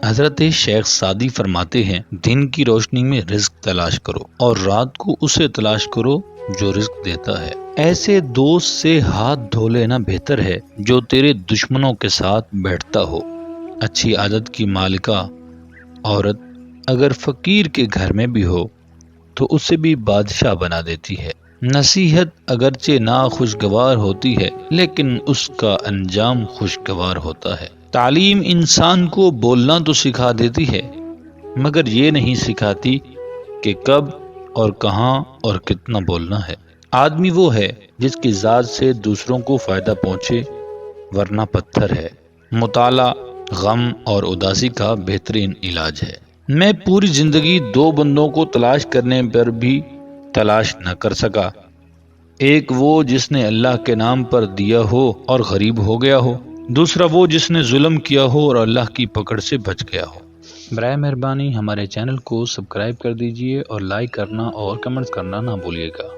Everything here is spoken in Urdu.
حضرت شیخ سعدی فرماتے ہیں، دن کی روشنی میں رزق تلاش کرو اور رات کو اسے تلاش کرو جو رزق دیتا ہے۔ ایسے دوست سے ہاتھ دھو لینا بہتر ہے جو تیرے دشمنوں کے ساتھ بیٹھتا ہو۔ اچھی عادت کی مالکہ عورت اگر فقیر کے گھر میں بھی ہو تو اسے بھی بادشاہ بنا دیتی ہے۔ نصیحت اگرچہ ناخوشگوار ہوتی ہے لیکن اس کا انجام خوشگوار ہوتا ہے۔ تعلیم انسان کو بولنا تو سکھا دیتی ہے مگر یہ نہیں سکھاتی کہ کب اور کہاں اور کتنا بولنا ہے۔ آدمی وہ ہے جس کی ذات سے دوسروں کو فائدہ پہنچے، ورنہ پتھر ہے۔ مطالعہ غم اور اداسی کا بہترین علاج ہے۔ میں پوری زندگی دو بندوں کو تلاش کرنے پر بھی تلاش نہ کر سکا، ایک وہ جس نے اللہ کے نام پر دیا ہو اور غریب ہو گیا ہو، دوسرا وہ جس نے ظلم کیا ہو اور اللہ کی پکڑ سے بچ گیا ہو۔ برائے مہربانی ہمارے چینل کو سبسکرائب کر دیجئے اور لائک کرنا اور کمنٹس کرنا نہ بھولیے گا۔